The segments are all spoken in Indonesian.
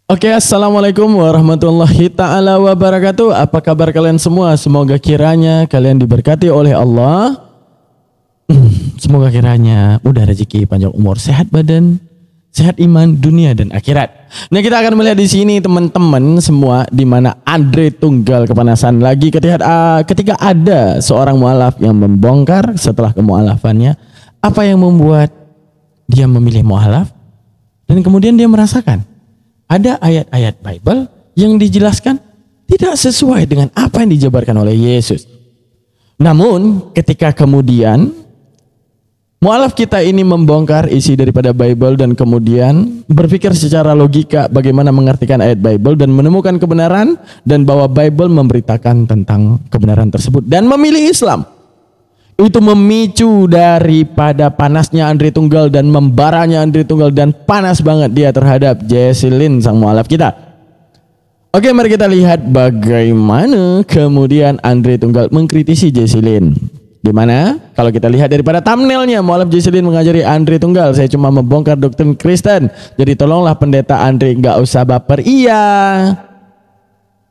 Oke, assalamualaikum warahmatullahi ta'ala wabarakatuh. Apa kabar kalian semua? Semoga kiranya kalian diberkati oleh Allah. Semoga kiranya mudah rezeki, panjang umur, sehat badan, sehat iman, dunia dan akhirat. Nah, kita akan melihat di sini teman-teman semua, di mana Andre Tunggal kepanasan lagi ketika ada seorang mualaf yang membongkar setelah kemualafannya apa yang membuat dia memilih mualaf, dan kemudian dia merasakan ada ayat-ayat Bible yang dijelaskan tidak sesuai dengan apa yang dijabarkan oleh Yesus. Namun ketika kemudian mualaf kita ini membongkar isi daripada Bible dan kemudian berpikir secara logika bagaimana mengartikan ayat Bible dan menemukan kebenaran, dan bahwa Bible memberitakan tentang kebenaran tersebut dan memilih Islam, itu memicu daripada panasnya Andre Tunggal dan membaranya Andre Tunggal, dan panas banget dia terhadap Jesslyn sang mualaf kita. Oke, mari kita lihat bagaimana kemudian Andre Tunggal mengkritisi Jesslyn. Dimana kalau kita lihat daripada thumbnailnya, mualaf Jesslyn mengajari Andre Tunggal, saya cuma membongkar doktrin Kristen, jadi tolonglah pendeta Andre nggak usah baper. Iya,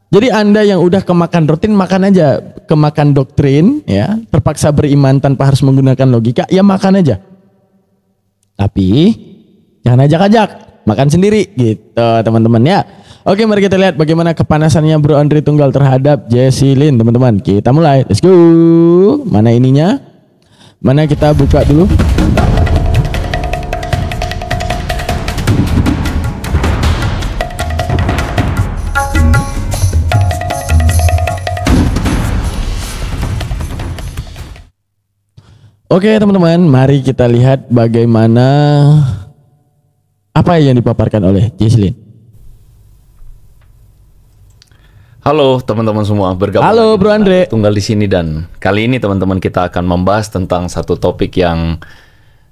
jadi Anda yang udah kemakan rutin, makan aja, kemakan doktrin ya, terpaksa beriman tanpa harus menggunakan logika, ya makan aja. Tapi jangan ajak-ajak, makan sendiri gitu teman-teman ya. Oke, mari kita lihat bagaimana kepanasannya Bro Andre Tunggal terhadap Jesslyn teman-teman. Kita mulai, let's go. Mana ininya? Mana kita buka dulu. Oke teman-teman, mari kita lihat bagaimana apa yang dipaparkan oleh Jesslyn. Halo teman-teman semua, bergabung. Halo Bro Andre Tunggal di sini, dan kali ini teman-teman kita akan membahas tentang satu topik yang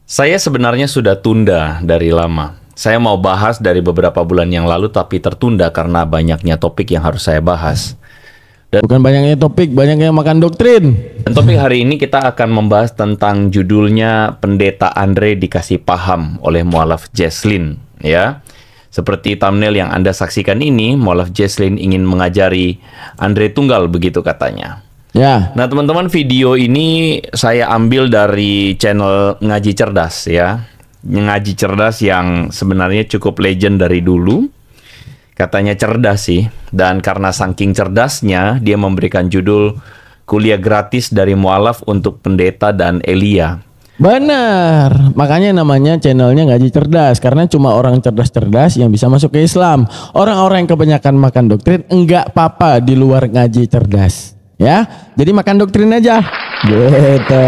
saya sebenarnya sudah tunda dari lama. Saya mau bahas dari beberapa bulan yang lalu tapi tertunda karena banyaknya topik yang harus saya bahas. Bukan banyaknya topik, banyaknya makan doktrin. Dan topik hari ini kita akan membahas tentang judulnya Pendeta Andre dikasih paham oleh mualaf Jesslyn ya. Seperti thumbnail yang Anda saksikan ini, mualaf Jesslyn ingin mengajari Andre Tunggal, begitu katanya. Ya. Nah teman-teman, video ini saya ambil dari channel Ngaji Cerdas ya. Ngaji Cerdas yang sebenarnya cukup legend dari dulu. Katanya cerdas sih, dan karena saking cerdasnya dia memberikan judul kuliah gratis dari mualaf untuk pendeta dan Elia. Benar, makanya namanya channelnya Ngaji Cerdas, karena cuma orang cerdas-cerdas yang bisa masuk ke Islam. Orang-orang yang kebanyakan makan doktrin enggak apa-apa di luar Ngaji Cerdas ya. Jadi makan doktrin aja gitu.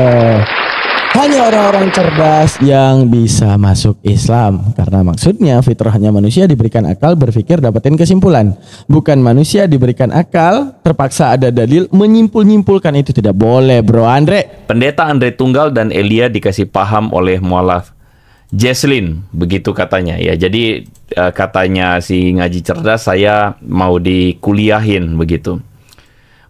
Hanya orang-orang cerdas yang bisa masuk Islam, karena maksudnya fitrahnya manusia diberikan akal berpikir dapetin kesimpulan, bukan manusia diberikan akal terpaksa ada dalil menyimpul-nyimpulkan. Itu tidak boleh Bro Andre. Pendeta Andre Tunggal dan Elia dikasih paham oleh mualaf Jesslyn, begitu katanya ya. Jadi katanya si Ngaji Cerdas, saya mau dikuliahin begitu.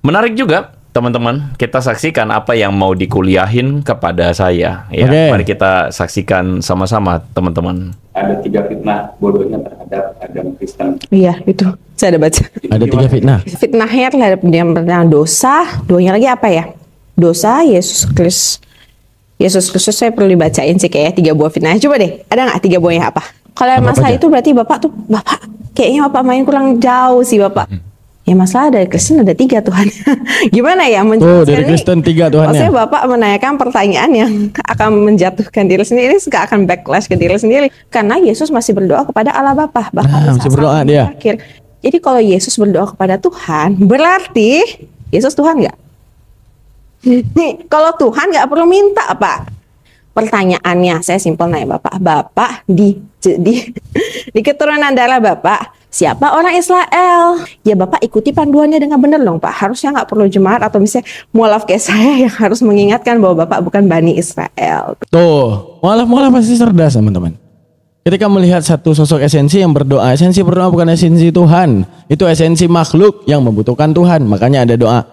Menarik juga teman-teman, kita saksikan apa yang mau dikuliahin kepada saya ya. Okay. Mari kita saksikan sama-sama teman-teman. Ada 3 fitnah bodohnya terhadap agama Kristen. Iya, itu saya ada baca. Ada 3 fitnah. Fitnahnya terhadap yang pertama dosa, duanya lagi apa ya? Dosa, Yesus Kristus saya perlu dibacain sih kayaknya 3 buah fitnah. Coba deh, ada nggak 3 buahnya apa? Kalau yang masalah itu berarti Bapak kayaknya Bapak main kurang jauh sih Bapak. Ya masalah dari Kristen ada 3 Tuhan. Gimana ya menjelaskan dari Kristen 3 Tuhannya. Maksudnya Bapak menanyakan pertanyaan yang akan menjatuhkan diri sendiri, nggak akan backlash ke diri sendiri. Karena Yesus masih berdoa kepada Allah Bapa. Bahkan masih berdoa dia. Akhir. Jadi kalau Yesus berdoa kepada Tuhan, berarti Yesus Tuhan nggak? Kalau Tuhan nggak perlu minta Pak. Pertanyaannya, saya simpel nanya Bapak di keturunan darah Bapak, siapa orang Israel? Ya Bapak ikuti panduannya dengan benar dong Pak. Harusnya nggak perlu jemaat atau misalnya mualaf kayak saya yang harus mengingatkan bahwa Bapak bukan Bani Israel. Tuh, mualaf pasti cerdas teman-teman. Ketika melihat satu sosok esensi yang berdoa, esensi berdoa bukan esensi Tuhan. Itu esensi makhluk yang membutuhkan Tuhan, makanya ada doa.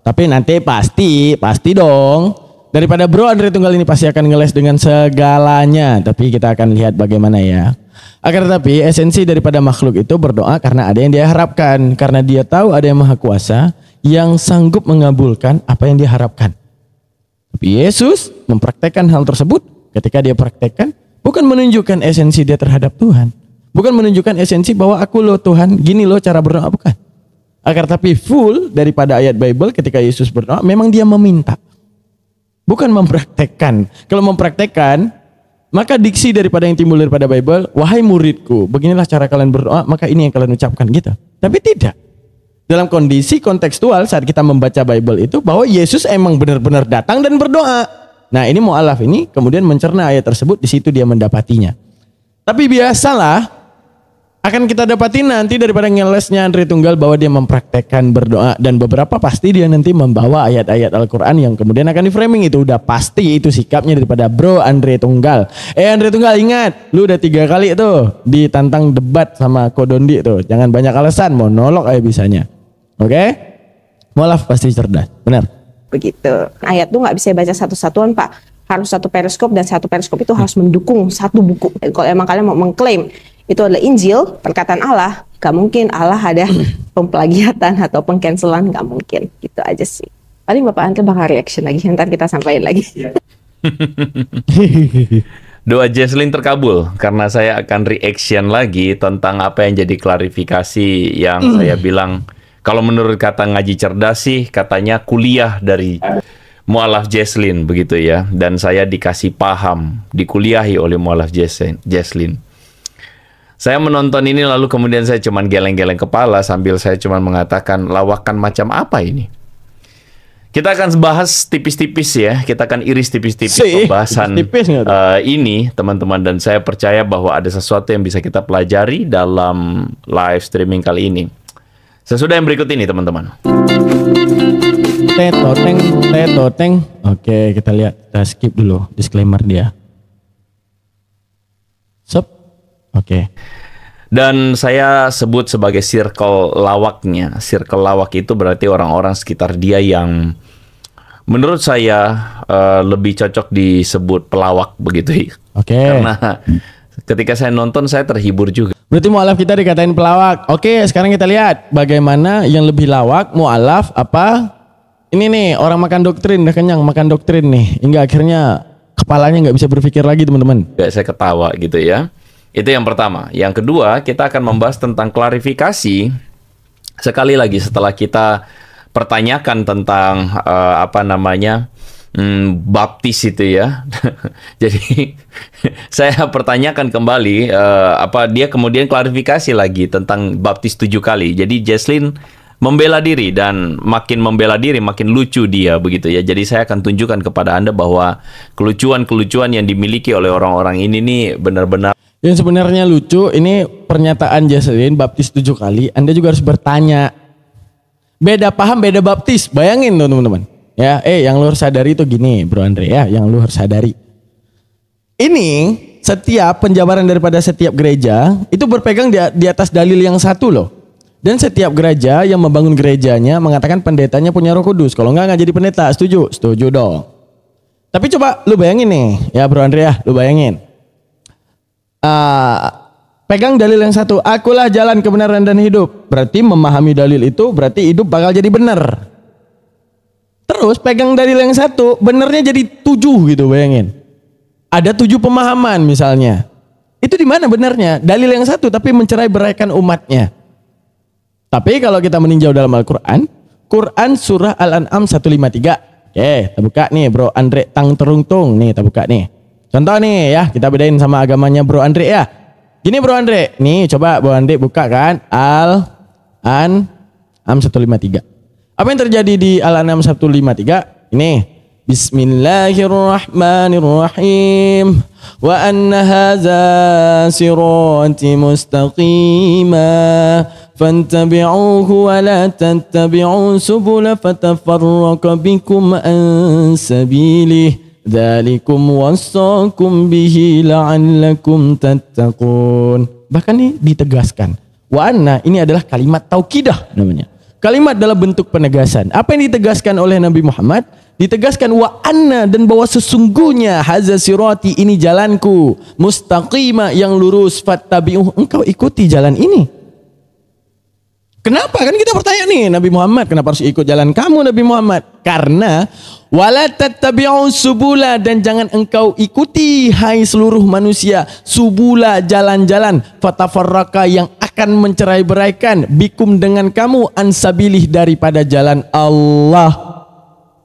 Tapi nanti pasti dong, daripada Bro Andre Tunggal ini pasti akan ngeles dengan segalanya. Tapi kita akan lihat bagaimana ya. Akan tetapi esensi daripada makhluk itu berdoa karena ada yang dia harapkan. Karena dia tahu ada yang maha kuasa yang sanggup mengabulkan apa yang dia harapkan. Tapi Yesus mempraktekkan hal tersebut. Ketika dia praktekkan, bukan menunjukkan esensi dia terhadap Tuhan. Bukan menunjukkan esensi bahwa aku loh Tuhan, gini loh cara berdoa, bukan. Akan tetapi full daripada ayat Bible ketika Yesus berdoa, memang dia meminta. Bukan mempraktekkan. Kalau mempraktekkan, maka diksi daripada yang timbul daripada Bible, wahai muridku, beginilah cara kalian berdoa, maka ini yang kalian ucapkan gitu. Tapi tidak. Dalam kondisi kontekstual saat kita membaca Bible itu, bahwa Yesus emang benar-benar datang dan berdoa. Nah ini mu'alaf ini kemudian mencerna ayat tersebut, di situ dia mendapatinya. Tapi biasalah, akan kita dapatin nanti daripada ngelesnya Andre Tunggal bahwa dia mempraktekkan berdoa, dan beberapa pasti dia nanti membawa ayat-ayat Al-Quran yang kemudian akan di framing. Itu udah pasti, itu sikapnya daripada bro Andre Tunggal. Andre Tunggal, ingat, lu udah 3 kali tuh ditantang debat sama Kodondi tuh, jangan banyak alasan, monolog aja bisanya. Oke? Mu'alaf pasti cerdas, benar. Begitu. Ayat tuh nggak bisa baca satu-satuan Pak, harus satu periskop, dan satu periskop itu harus mendukung satu buku. Dan kalau emang kalian mau mengklaim itu adalah Injil, perkataan Allah, gak mungkin Allah ada pemplagiatan atau pengcancelan, gak mungkin. Gitu aja sih. Paling Bapak Andre bakal reaction lagi, ntar kita sampaikan lagi. Doa Jesslyn terkabul karena saya akan reaction lagi tentang apa yang jadi klarifikasi yang saya bilang. Kalau menurut kata ngaji cerdas sih, katanya kuliah dari mu'alaf Jesslyn begitu ya. Dan saya dikasih paham, dikuliahi oleh mu'alaf Jesslyn. Saya menonton ini lalu kemudian saya cuman geleng-geleng kepala sambil saya cuman mengatakan, lawakan macam apa ini? Kita akan bahas tipis-tipis ya, kita akan iris tipis-tipis pembahasan ini teman-teman, dan saya percaya bahwa ada sesuatu yang bisa kita pelajari dalam live streaming kali ini. Sesudah yang berikut ini teman-teman. Tetoteng. Oke, kita lihat, kita skip dulu disclaimer dia. Oke. Dan saya sebut sebagai circle lawaknya. Circle lawak itu berarti orang-orang sekitar dia yang menurut saya lebih cocok disebut pelawak begitu. Oke. Karena ketika saya nonton saya terhibur juga. Berarti mu'alaf kita dikatain pelawak. Oke, sekarang kita lihat bagaimana yang lebih lawak, mu'alaf apa? Ini nih, orang makan doktrin, udah kenyang makan doktrin nih. Hingga akhirnya kepalanya nggak bisa berpikir lagi teman-teman. Saya ketawa gitu ya. Itu yang pertama. Yang kedua, kita akan membahas tentang klarifikasi. Sekali lagi setelah kita pertanyakan tentang baptis itu ya. Jadi saya pertanyakan kembali dia kemudian klarifikasi lagi tentang baptis 7 kali. Jadi Jesslyn membela diri, dan makin membela diri makin lucu dia begitu ya. Jadi saya akan tunjukkan kepada Anda bahwa kelucuan-kelucuan yang dimiliki oleh orang-orang ini nih benar-benar. Yang sebenarnya lucu, ini pernyataan Jesslyn baptis 7 kali, Anda juga harus bertanya. Beda paham, beda baptis. Bayangin tuh teman-teman. Ya, yang lu harus sadari itu gini, Bro Andre ya, yang lu harus sadari. Ini setiap penjabaran daripada setiap gereja itu berpegang di atas dalil yang satu loh. Dan setiap gereja yang membangun gerejanya mengatakan pendetanya punya Roh Kudus. Kalau enggak jadi pendeta, setuju? Setuju dong. Tapi coba lu bayangin nih, ya Bro Andre ya, lu bayangin. Pegang dalil yang satu, akulah jalan kebenaran dan hidup. Berarti memahami dalil itu berarti hidup bakal jadi benar. Terus pegang dalil yang satu, benernya jadi 7 gitu, bayangin. Ada 7 pemahaman misalnya. Itu di mana benarnya? Dalil yang satu tapi mencerai-beraikan umatnya. Tapi kalau kita meninjau dalam Al-Quran, Quran surah Al-An'am 153. Oke, kita buka nih Bro Andre Tang Terungtung. Nih kita buka nih. Contoh nih ya, kita bedain sama agamanya Bro Andre ya. Gini Bro Andre, nih coba Bro Andre buka kan Al-An'am 153. Apa yang terjadi di Al-An'am 153? Ini Bismillahirrahmanirrahim. Wa anna hadza sirati mustaqima fattabi'uhu wa la tattabi'u subula fatafarraqa bikum an sabilihi. Dzalikum wassakum bihi la'allakum tattaqun. Bahkan ini ditegaskan. Wa anna ini adalah kalimat taukidah namanya. Kalimat dalam bentuk penegasan. Apa yang ditegaskan oleh Nabi Muhammad? Ditegaskan wa anna, dan bahwa sesungguhnya hadza sirati, ini jalanku, mustaqima, yang lurus, fattabi'uh, engkau ikuti jalan ini. Kenapa? Kan kita bertanya nih, Nabi Muhammad, kenapa harus ikut jalan kamu Nabi Muhammad? Karena wala tattabi'u subula, dan jangan engkau ikuti hai seluruh manusia, subula, jalan-jalan, fatafarraka, yang akan mencerai-beraikan, bikum, dengan kamu, ansabilih, daripada jalan Allah.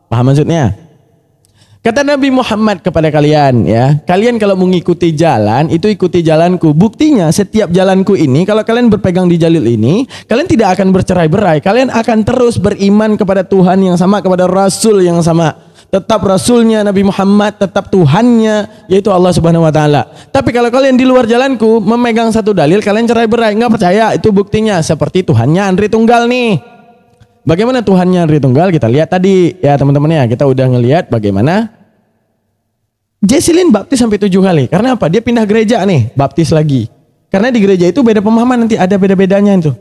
Paham maksudnya? Kata Nabi Muhammad kepada kalian, ya, kalian kalau mengikuti jalan, itu ikuti jalanku. Buktinya setiap jalanku ini, kalau kalian berpegang di jalil ini, kalian tidak akan bercerai-berai. Kalian akan terus beriman kepada Tuhan yang sama, kepada Rasul yang sama. Tetap Rasulnya Nabi Muhammad, tetap Tuhannya, yaitu Allah Subhanahu Wa Taala. Tapi kalau kalian di luar jalanku, memegang satu dalil, kalian cerai-berai, nggak percaya, itu buktinya seperti Tuhannya Andri Tunggal nih. Bagaimana Tuhannya Andri Tunggal? Kita lihat tadi ya teman-teman ya. Kita udah ngelihat bagaimana Jesslyn baptis sampai 7 kali. Karena apa? Dia pindah gereja nih, baptis lagi. Karena di gereja itu beda pemahaman, nanti ada beda-bedanya itu.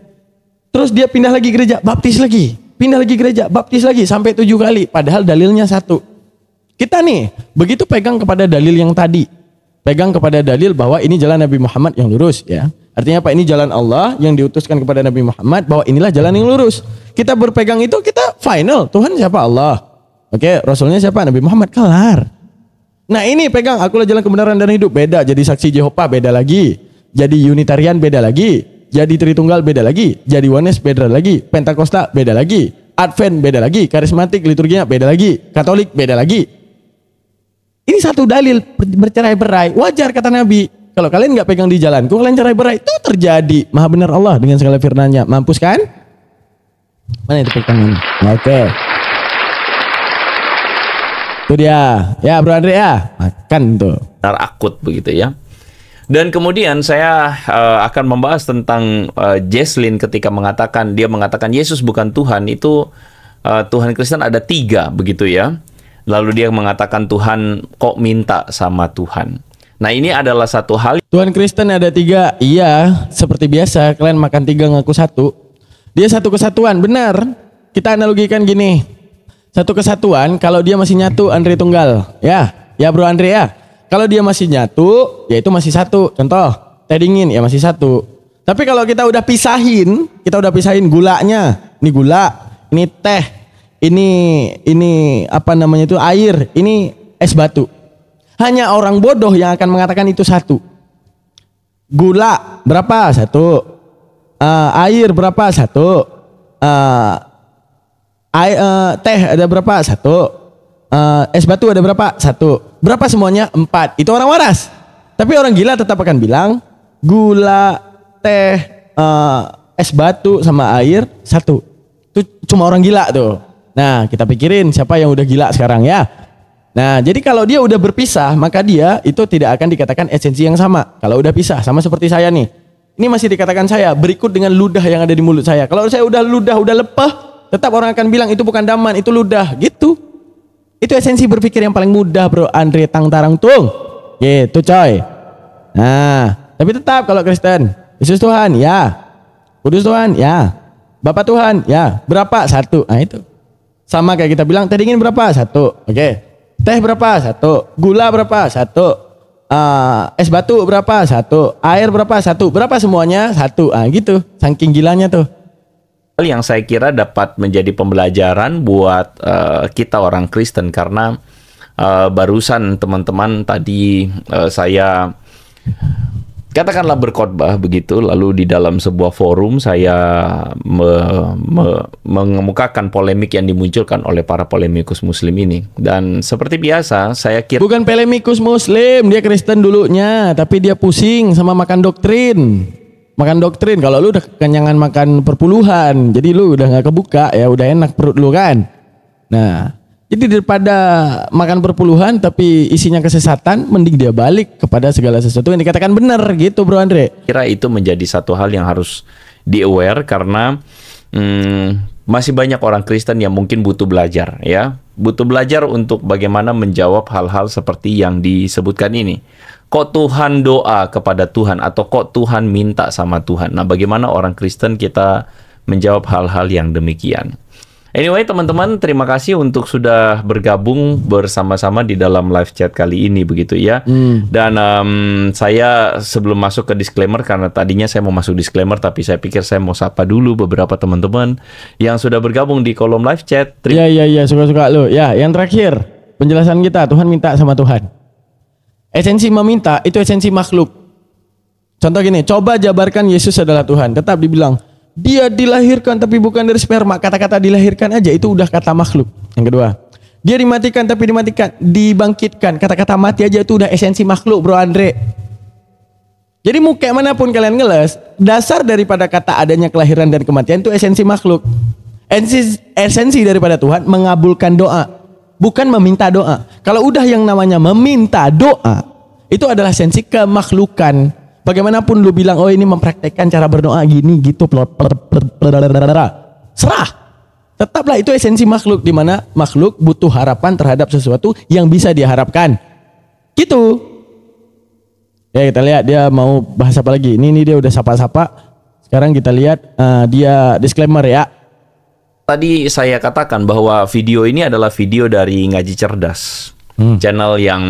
Terus dia pindah lagi gereja, baptis lagi. Pindah lagi gereja, baptis lagi sampai 7 kali. Padahal dalilnya satu. Kita nih begitu pegang kepada dalil yang tadi. Pegang kepada dalil bahwa ini jalan Nabi Muhammad yang lurus ya. Artinya apa? Ini jalan Allah yang diutuskan kepada Nabi Muhammad, bahwa inilah jalan yang lurus. Kita berpegang itu, kita final. Tuhan siapa? Allah. Oke, Rasulnya siapa? Nabi Muhammad. Kelar. Nah ini pegang, akulah jalan kebenaran dan hidup. Beda, jadi saksi Jehovah beda lagi. Jadi Unitarian beda lagi. Jadi Tritunggal beda lagi. Jadi Oneness beda lagi. Pentakosta beda lagi. Advent beda lagi. Karismatik liturginya beda lagi. Katolik beda lagi. Ini satu dalil bercerai-berai. Wajar kata Nabi. Kalau kalian nggak pegang di jalanku, kalian cerai-berai. Itu terjadi. Maha benar Allah dengan segala firman-Nya. Mampus kan? Mana itu pertanyaan? Oke. Itu dia. Ya Bro Andre ya. Makan tuh. Benar akut begitu ya. Dan kemudian saya akan membahas tentang Jesslyn ketika dia mengatakan Yesus bukan Tuhan. Itu Tuhan Kristen ada 3 begitu ya. Lalu dia mengatakan Tuhan kok minta sama Tuhan. Nah ini adalah satu hal. Tuhan Kristen ada 3. Iya, seperti biasa kalian makan 3 ngaku 1. Dia satu kesatuan, benar. Kita analogikan gini. Satu kesatuan kalau dia masih nyatu Andri Tunggal. Ya Bro Andre ya. Kalau dia masih nyatu, ya itu masih satu. Contoh, teh dingin ya masih satu. Tapi kalau kita udah pisahin gulanya. Ini gula, ini teh, ini apa namanya itu air, ini es batu. Hanya orang bodoh yang akan mengatakan itu satu. Gula berapa? 1. Air berapa? 1. Teh ada berapa? 1. Es batu ada berapa? 1. Berapa semuanya? 4. Itu orang waras. Tapi orang gila tetap akan bilang gula, teh, es batu sama air 1. Itu cuma orang gila tuh. Nah kita pikirin siapa yang udah gila sekarang ya. Nah jadi kalau dia udah berpisah, maka dia itu tidak akan dikatakan esensi yang sama. Kalau udah pisah, sama seperti saya nih. Ini masih dikatakan saya berikut dengan ludah yang ada di mulut saya. Kalau saya udah ludah, udah lepah, tetap orang akan bilang itu bukan daman, itu ludah, gitu. Itu esensi berpikir yang paling mudah Bro Andre Tang Tarang Tung. Gitu coy. Nah, tapi tetap kalau Kristen, Yesus Tuhan, ya. Kudus Tuhan, ya. Bapak Tuhan, ya. Berapa? 1. Nah itu. Sama kayak kita bilang, teh dingin berapa? 1. Oke. Teh berapa? 1. Gula berapa? 1. Es batu berapa? 1. Air berapa? 1. Berapa semuanya? 1. Ah gitu. Saking gilanya tuh. Yang saya kira dapat menjadi pembelajaran buat kita orang Kristen karena barusan teman-teman tadi saya katakanlah berkhotbah begitu, lalu di dalam sebuah forum saya mengemukakan polemik yang dimunculkan oleh para polemikus muslim ini. Dan seperti biasa saya kira bukan polemikus muslim, dia Kristen dulunya, tapi dia pusing sama makan doktrin. Makan doktrin, kalau lu udah kenyangan makan perpuluhan, jadi lu udah nggak kebuka ya, udah enak perut lu kan. Nah, jadi daripada makan perpuluhan tapi isinya kesesatan, mending dia balik kepada segala sesuatu yang dikatakan benar gitu Bro Andre. Kira itu menjadi satu hal yang harus di-aware karena masih banyak orang Kristen yang mungkin butuh belajar ya. Butuh belajar untuk bagaimana menjawab hal-hal seperti yang disebutkan ini. Kok Tuhan doa kepada Tuhan atau kok Tuhan minta sama Tuhan? Nah, bagaimana orang Kristen kita menjawab hal-hal yang demikian? Anyway, teman-teman, terima kasih untuk sudah bergabung bersama-sama di dalam live chat kali ini, begitu ya. Dan saya sebelum masuk ke disclaimer, karena tadinya saya mau masuk disclaimer, tapi saya pikir saya mau sapa dulu beberapa teman-teman yang sudah bergabung di kolom live chat. Iya, suka-suka lo. Ya, yang terakhir, penjelasan kita, Tuhan minta sama Tuhan. Esensi meminta, itu esensi makhluk. Contoh gini, coba jabarkan Yesus adalah Tuhan, tetap dibilang, dia dilahirkan tapi bukan dari sperma. Kata-kata dilahirkan aja itu udah kata makhluk. Yang kedua, dia dimatikan tapi dibangkitkan. Kata-kata mati aja itu udah esensi makhluk, Bro Andre. Jadi mau kayak manapun kalian ngeles, dasar daripada kata adanya kelahiran dan kematian itu esensi makhluk. Esensi daripada Tuhan mengabulkan doa, bukan meminta doa. Kalau udah yang namanya meminta doa, itu adalah esensi kemakhlukan. Bagaimanapun lu bilang, oh ini mempraktekkan cara berdoa gini gitu, serah. Tetaplah itu esensi makhluk, di mana makhluk butuh harapan terhadap sesuatu yang bisa diharapkan. Gitu. Ya, kita lihat dia mau bahas apa lagi. Ini dia udah sapa-sapa. Sekarang kita lihat dia disclaimer ya. Tadi saya katakan bahwa video ini adalah video dari Ngaji Cerdas, channel yang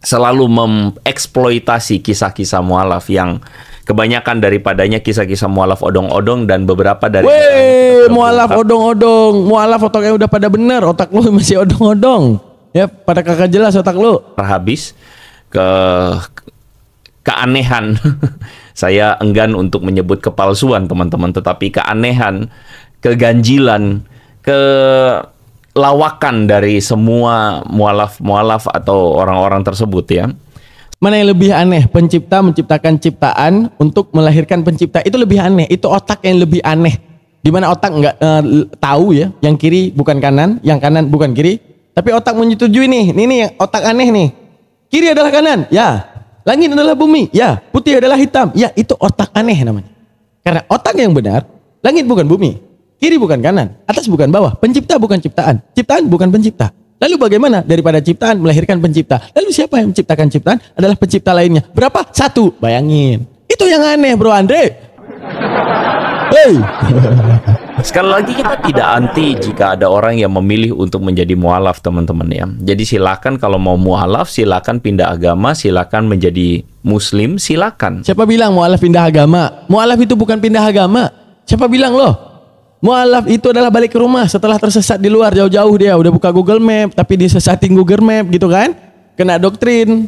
selalu mengeksploitasi kisah-kisah mualaf yang kebanyakan daripadanya kisah-kisah mualaf odong-odong dan beberapa dari mualaf odong-odong, mualaf otaknya udah pada bener, otak lu masih odong-odong. Ya, pada kagak jelas otak lu. Habis keanehan. Saya enggan untuk menyebut kepalsuan, teman-teman, tetapi keanehan, keganjilan, lawakan dari semua mualaf atau orang-orang tersebut ya. Mana yang lebih aneh? Pencipta menciptakan ciptaan untuk melahirkan pencipta. Itu lebih aneh. Itu otak yang lebih aneh. Dimana otak nggak tahu ya, yang kiri bukan kanan, yang kanan bukan kiri. Tapi otak menyetujui nih yang otak aneh nih. Kiri adalah kanan, ya. Langit adalah bumi, ya. Putih adalah hitam, ya. Itu otak aneh namanya. Karena otak yang benar, langit bukan bumi. Kiri bukan kanan, atas bukan bawah, pencipta bukan ciptaan, ciptaan bukan pencipta. Lalu bagaimana daripada ciptaan melahirkan pencipta? Lalu siapa yang menciptakan ciptaan? Adalah pencipta lainnya. Berapa? Satu. Bayangin. Itu yang aneh, Bro Andre. Hey. Sekali lagi, kita tidak anti jika ada orang yang memilih untuk menjadi mualaf, teman-teman ya. Jadi silakan kalau mau mualaf, silakan pindah agama, silakan menjadi muslim, silakan. Siapa bilang mualaf pindah agama? Mualaf itu bukan pindah agama. Siapa bilang loh? Mualaf itu adalah balik ke rumah setelah tersesat di luar jauh-jauh, dia udah buka Google Map tapi disesatin Google Map gitu kan, kena doktrin.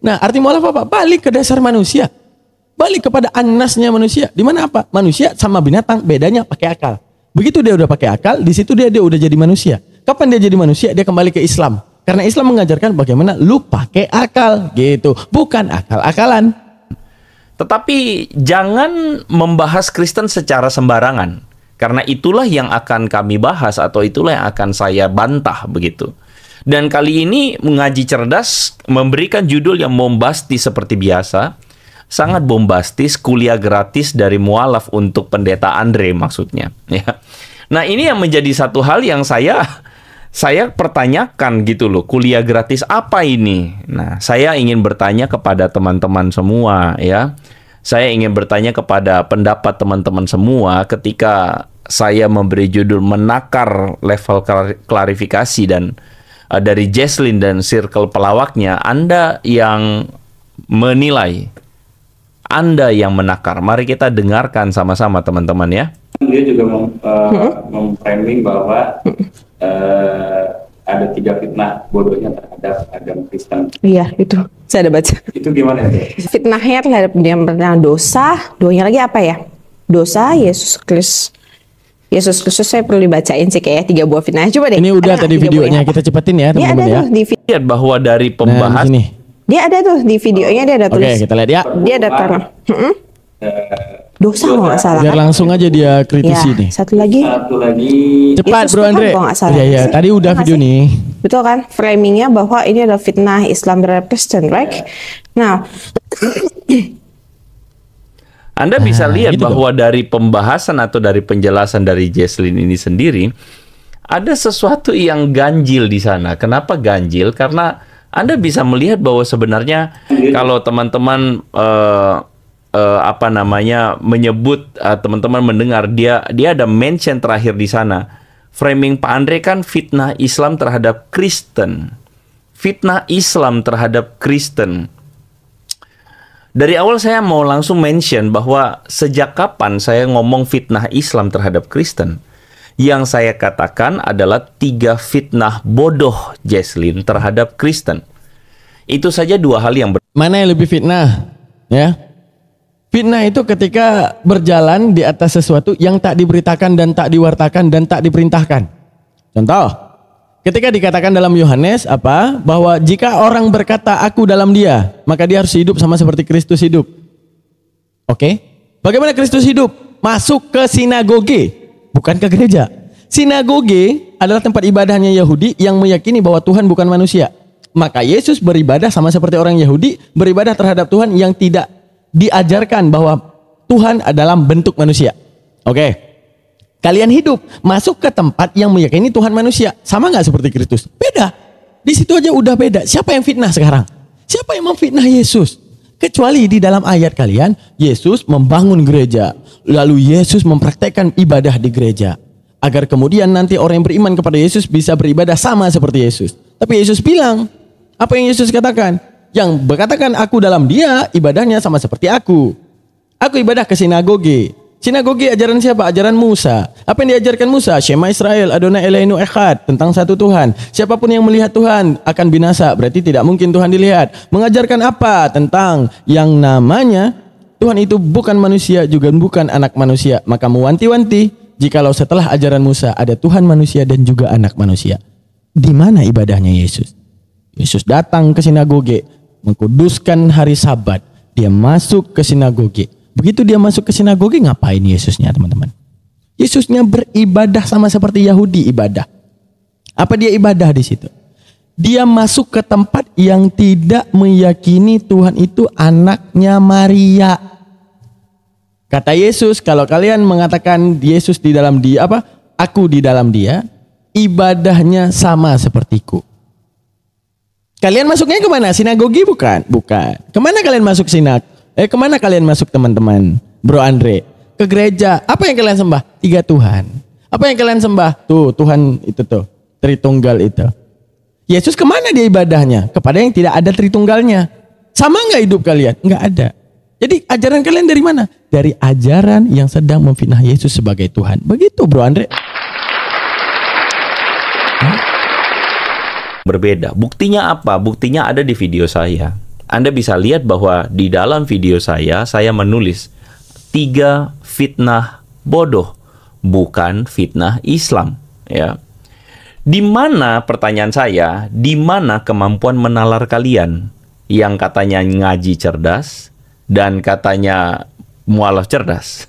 Nah, arti mualaf apa? Balik ke dasar manusia, balik kepada anasnya manusia. Di mana apa? Manusia sama binatang bedanya pakai akal. Begitu dia udah pakai akal, di situ dia udah jadi manusia. Kapan dia jadi manusia? Dia kembali ke Islam. Karena Islam mengajarkan bagaimana lu pakai akal gitu, bukan akal-akalan. Tetapi jangan membahas Kristen secara sembarangan. Karena itulah yang akan kami bahas atau itulah yang akan saya bantah begitu. Dan kali ini Ngaji Cerdas memberikan judul yang bombastis seperti biasa. Sangat bombastis, kuliah gratis dari mualaf untuk pendeta Andre maksudnya. Ya. Nah, ini yang menjadi satu hal yang saya pertanyakan gitu loh. Kuliah gratis apa ini? Nah, saya ingin bertanya kepada teman-teman semua ya. Saya ingin bertanya kepada pendapat teman-teman semua ketika saya memberi judul menakar level klarifikasi dan dari Jesslyn dan circle pelawaknya. Anda yang menilai, Anda yang menakar. Mari kita dengarkan sama-sama teman-teman ya. Dia juga memframing bahwa ada 3 fitnah bodohnya terhadap agama Kristen. Iya, itu saya ada baca. Itu gimana ya? Fitnahnya terhadap dia pertama dosa, doanya lagi apa ya? Dosa, Yesus Kristus saya perlu dibacain sih kayak 3 buah fitnah. Coba deh. Ini udah tadi videonya, kita cepetin ya teman-teman ya. Lihat bahwa dari pembahas ini. Dia ada tuh di videonya, dia ada tulis. Oke, kita lihat ya. Dia ada taruh. Dosa kalau nggak salah. Biar kan? langsung aja dia kritisi Ya, nih. satu lagi. Cepat Yesus Bro Tuhan Andre. kalau nggak salah. Iya, tadi udah Nggak video sih? nih. Betul kan? Framingnya bahwa ini adalah fitnah Islam terhadap Kristen, right? Nah, Anda bisa lihat gitu bahwa dari pembahasan atau dari penjelasan dari Jesslyn ini sendiri, ada sesuatu yang ganjil di sana. Kenapa ganjil? Karena Anda bisa melihat bahwa sebenarnya kalau teman-teman menyebut, teman-teman mendengar, dia ada mention terakhir di sana, Framing Pak Andre kan fitnah Islam terhadap Kristen. Fitnah Islam terhadap Kristen. Dari awal saya mau langsung mention bahwa sejak kapan saya ngomong fitnah Islam terhadap Kristen? Yang saya katakan adalah 3 fitnah bodoh Jesslyn terhadap Kristen. Itu saja 2 hal yang Mana yang lebih fitnah? Ya. Fitnah itu ketika berjalan di atas sesuatu yang tak diberitakan dan tak diwartakan dan tak diperintahkan. Contoh, ketika dikatakan dalam Yohanes bahwa jika orang berkata aku dalam dia, maka dia harus hidup sama seperti Kristus hidup. Oke? Bagaimana Kristus hidup? Masuk ke sinagoge, bukan ke gereja. Sinagoge adalah tempat ibadahnya Yahudi yang meyakini bahwa Tuhan bukan manusia. Maka Yesus beribadah sama seperti orang Yahudi, beribadah terhadap Tuhan yang tidak diajarkan bahwa Tuhan adalah bentuk manusia. Oke. Kalian hidup masuk ke tempat yang meyakini Tuhan manusia. Sama nggak seperti Kristus? Beda. Di situ aja udah beda. Siapa yang fitnah sekarang? Siapa yang memfitnah Yesus? Kecuali di dalam ayat kalian, Yesus membangun gereja. Lalu Yesus mempraktekkan ibadah di gereja. Agar kemudian nanti orang yang beriman kepada Yesus bisa beribadah sama seperti Yesus. Tapi Yesus bilang, apa yang Yesus katakan? Yang berkatakan aku dalam dia, ibadahnya sama seperti aku. Aku ibadah ke sinagoge. Sinagoge ajaran siapa? Ajaran Musa. Apa yang diajarkan Musa? Shema Israel, Adonai Eloheinu Echad, tentang satu Tuhan. Siapapun yang melihat Tuhan akan binasa. Berarti tidak mungkin Tuhan dilihat. Mengajarkan apa? Tentang yang namanya Tuhan itu bukan manusia, juga bukan anak manusia. Maka mewanti-wanti, jikalau setelah ajaran Musa ada Tuhan manusia dan juga anak manusia. Di mana ibadahnya Yesus? Yesus datang ke sinagoge, mengkuduskan hari Sabat. Dia masuk ke sinagoge. Begitu dia masuk ke sinagoge, ngapain Yesusnya, teman-teman? Yesusnya beribadah sama seperti Yahudi ibadah. Apa dia ibadah di situ? Dia masuk ke tempat yang tidak meyakini Tuhan itu anaknya Maria. Kata Yesus, kalau kalian mengatakan Yesus di dalam dia, aku di dalam dia, ibadahnya sama sepertiku. Kalian masuknya kemana? Sinagogi bukan? Bukan. Kemana kalian masuk kemana kalian masuk teman-teman? Bro Andre? Ke gereja. Apa yang kalian sembah? 3 Tuhan. Apa yang kalian sembah? Tuh, Tuhan itu tuh. Tritunggal itu. Yesus kemana dia ibadahnya? Kepada yang tidak ada Tritunggalnya. Sama nggak hidup kalian? Nggak ada. Jadi ajaran kalian dari mana? Dari ajaran yang sedang memfitnah Yesus sebagai Tuhan. Begitu Bro Andre. berbeda. Buktinya apa? Buktinya ada di video saya. Anda bisa lihat bahwa di dalam video saya menulis 3 fitnah bodoh, bukan fitnah Islam. Ya. Di mana, pertanyaan saya, di mana kemampuan menalar kalian yang katanya ngaji cerdas dan katanya mualaf cerdas?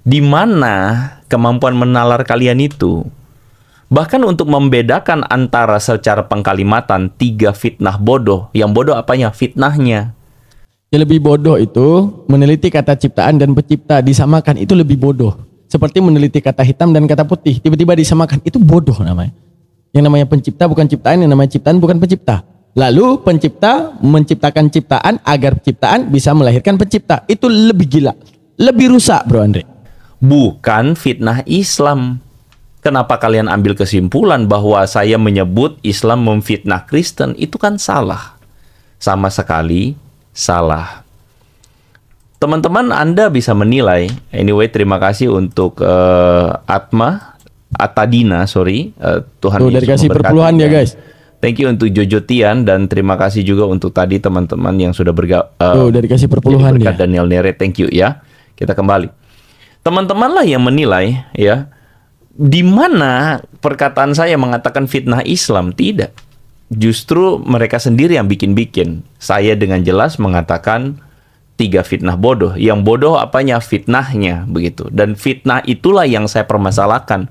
Di mana kemampuan menalar kalian itu? Bahkan untuk membedakan antara secara pengkalimatan 3 fitnah bodoh. Yang bodoh apanya? Fitnahnya. Yang lebih bodoh itu meneliti kata ciptaan dan pencipta disamakan, itu lebih bodoh. Seperti meneliti kata hitam dan kata putih tiba-tiba disamakan, itu bodoh namanya. Yang namanya pencipta bukan ciptaan, yang namanya ciptaan bukan pencipta. Lalu pencipta menciptakan ciptaan agar ciptaan bisa melahirkan pencipta. Itu lebih gila, lebih rusak Bro Andre. Bukan fitnah Islam. Kenapa kalian ambil kesimpulan bahwa saya menyebut Islam memfitnah Kristen? Itu kan salah. Sama sekali salah. Teman-teman, Anda bisa menilai. Anyway, terima kasih untuk Atadina, Tuhan Tuh, dari kasih perpuluhan ya guys. Thank you untuk Jojo Tian, dan terima kasih juga untuk tadi teman-teman yang sudah dari kasih perpuluhan ya. Daniel Nere, thank you ya. Kita kembali. Teman-teman lah yang menilai ya. Di mana perkataan saya mengatakan fitnah Islam? Tidak. Justru mereka sendiri yang bikin-bikin. Saya dengan jelas mengatakan 3 fitnah bodoh. Yang bodoh apanya? Fitnahnya begitu. Dan fitnah itulah yang saya permasalahkan.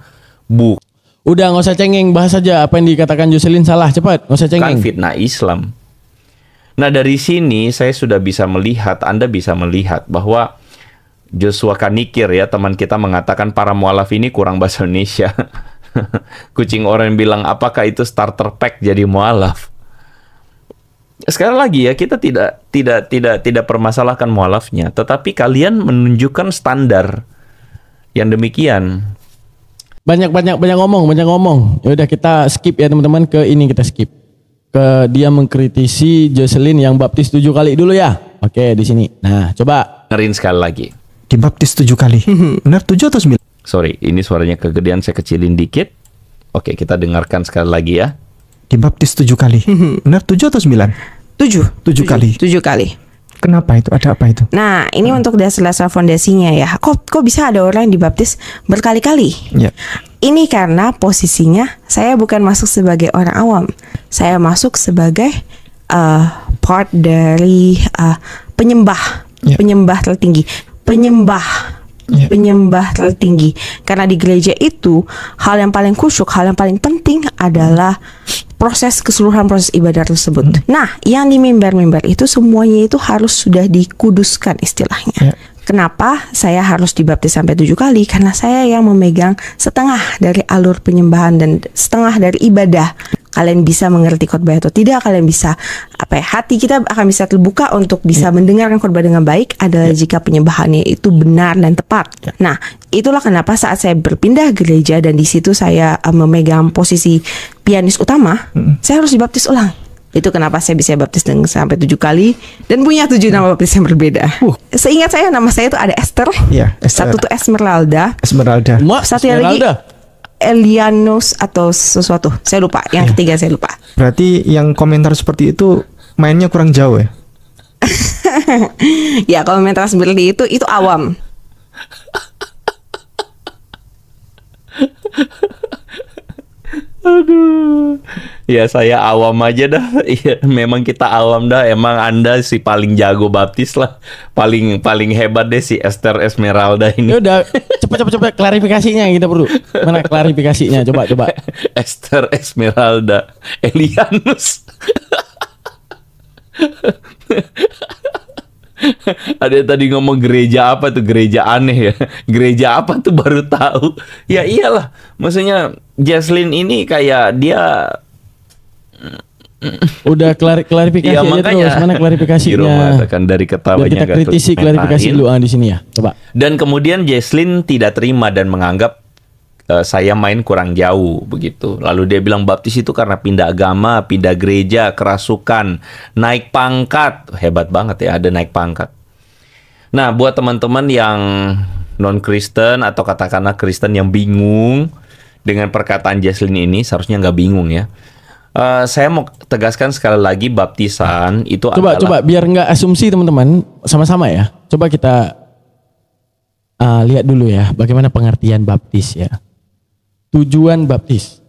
Udah nggak usah cengeng, bahas aja apa yang dikatakan Jocelyn salah, cepat, nggak usah cengeng. Bukan fitnah Islam. Nah dari sini saya sudah bisa melihat, Anda bisa melihat bahwa Joshua Kanikir ya, teman kita mengatakan para mualaf ini kurang bahasa Indonesia. Kucing orang bilang apakah itu starter pack jadi mualaf? Sekali lagi ya, kita tidak permasalahkan mualafnya, tetapi kalian menunjukkan standar yang demikian. Banyak ngomong. Ya udah kita skip ya teman-teman, ke ini kita skip. Ke dia mengkritisi Jocelyn yang baptis 7 kali dulu ya. Oke, di sini. Nah, coba Dengerin sekali lagi. Dibaptis 7 kali. Benar 7 atau 9? Sorry, ini suaranya kegedean, saya kecilin dikit. Oke, kita dengarkan sekali lagi ya. Dibaptis 7 kali. Benar 7 atau 9? 7 kali. 7 kali. Kenapa itu? Ada apa itu? Nah, ini untuk dasar-dasar fondasinya ya. Kok bisa ada orang yang dibaptis berkali-kali? Ya. Ini karena posisinya saya bukan masuk sebagai orang awam. Saya masuk sebagai part dari penyembah. Ya. Penyembah tertinggi. Ya. Penyembah tertinggi. Karena di gereja itu hal yang paling khusyuk, hal yang paling penting adalah keseluruhan proses ibadah tersebut. Nah, yang di mimbar-mimbar itu semuanya itu harus sudah dikuduskan istilahnya. Ya. Kenapa saya harus dibaptis sampai 7 kali? Karena saya yang memegang setengah dari alur penyembahan dan setengah dari ibadah. Kalian bisa mengerti khotbah atau tidak, kalian bisa hati kita akan bisa terbuka untuk bisa mendengarkan khotbah dengan baik adalah jika penyembahannya itu benar dan tepat. Nah, itulah kenapa saat saya berpindah gereja dan di situ saya memegang posisi pianis utama, saya harus dibaptis ulang. Itu kenapa saya bisa baptis sampai 7 kali dan punya 7 nama baptis yang berbeda. Seingat saya nama saya itu ada Esther. Iya, Esther. Satu tuh Esmeralda. Satu yang lagi Elianus atau sesuatu. Saya lupa. Yang ketiga saya lupa. Berarti yang komentar seperti itu mainnya kurang jauh ya? Ya, komentar seperti itu awam. Aduh. Ya saya awam aja dah. Iya, memang kita awam dah. Emang Anda si paling jago baptis lah. Paling hebat deh si Esther Esmeralda ini. Ya udah, cepet klarifikasinya kita perlu. Mana klarifikasinya? Coba. Esther Esmeralda Elianus. Ada yang tadi ngomong gereja apa tuh, gereja aneh ya. Gereja apa tuh baru tahu. Ya iyalah, maksudnya Jocelyn ini kayak dia udah klarifikasi ya, aja makanya, terus. Mana klarifikasinya? Hiro mengatakan dari ketawanya kita kritisi klarifikasi dulu di sini ya. Coba. Dan kemudian Jocelyn tidak terima dan menganggap saya main kurang jauh begitu. Lalu dia bilang baptis itu karena pindah agama, pindah gereja, kerasukan, naik pangkat. Hebat banget ya, ada naik pangkat. Nah, buat teman-teman yang non-Kristen atau katakanlah Kristen yang bingung dengan perkataan Jocelyn ini, seharusnya nggak bingung ya. Saya mau tegaskan sekali lagi, baptisan itu Coba biar nggak asumsi teman-teman, sama-sama ya. Coba kita lihat dulu ya, bagaimana pengertian baptis ya. Tujuan baptis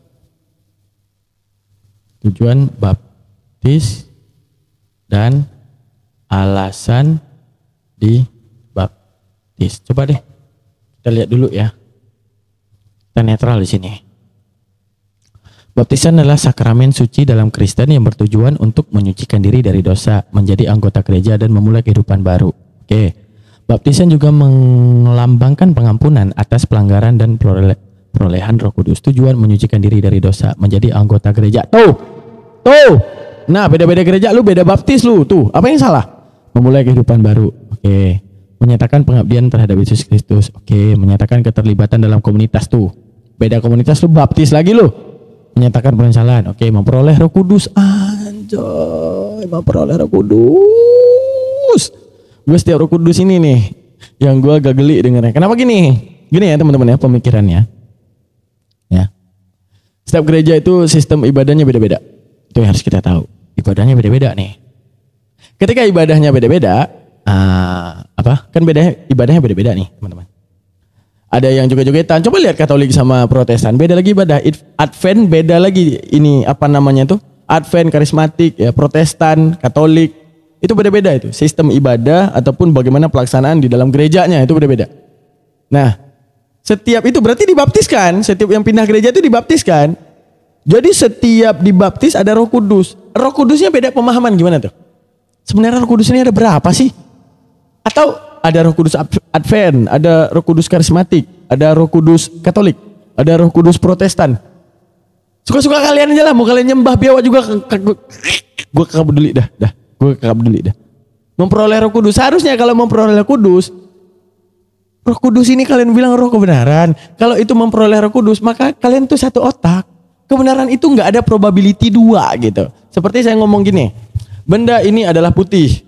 dan alasan dibaptis. Coba deh kita lihat dulu ya. Kita netral di sini. Baptisan adalah sakramen suci dalam Kristen yang bertujuan untuk menyucikan diri dari dosa, menjadi anggota gereja dan memulai kehidupan baru. Oke. Baptisan juga melambangkan pengampunan atas pelanggaran dan perolehan Roh Kudus. Tujuan menyucikan diri dari dosa, menjadi anggota gereja. Tuh. Nah, beda-beda gereja lu, beda baptis lu. Tuh, apa yang salah? Memulai kehidupan baru. Oke. Menyatakan pengabdian terhadap Yesus Kristus. Oke. Menyatakan keterlibatan dalam komunitas tuh. Beda komunitas lu, baptis lagi lu. Menyatakan penyesalan. Oke. Memperoleh Roh Kudus. Anjay, memperoleh Roh Kudus. Gue setiap Roh Kudus ini nih yang gue agak geli dengarnya. Kenapa gini? Gini ya teman-teman ya pemikirannya. Ya. Setiap gereja itu sistem ibadahnya beda-beda. Itu yang harus kita tahu. Ibadahnya beda-beda nih. Ketika ibadahnya beda-beda, kan ibadahnya beda-beda nih, teman-teman. Ada yang joget-jogetan. Coba lihat Katolik sama Protestan, beda lagi ibadah. Advent beda lagi, ini apa namanya tuh? Advent, karismatik, ya, Protestan, Katolik. Itu beda-beda itu. Sistem ibadah ataupun bagaimana pelaksanaan di dalam gerejanya itu beda-beda. Nah, setiap itu berarti dibaptiskan. Setiap yang pindah gereja itu dibaptiskan. Jadi setiap dibaptis ada Roh Kudus. Roh Kudusnya beda pemahaman gimana tuh? Sebenarnya Roh Kudus ini ada berapa sih? Atau ada Roh Kudus Advent, ada Roh Kudus karismatik, ada Roh Kudus Katolik, ada Roh Kudus Protestan. Suka-suka kalian aja lah. Mau kalian nyembah biawa juga, gue kagak peduli dah. Gue kagak peduli dah. Memperoleh Roh Kudus. Seharusnya kalau memperoleh Roh Kudus, Roh Kudus ini kalian bilang roh kebenaran. Kalau itu memperoleh Roh Kudus, maka kalian tuh satu otak. Kebenaran itu nggak ada probability 2 gitu. Seperti saya ngomong gini, benda ini adalah putih.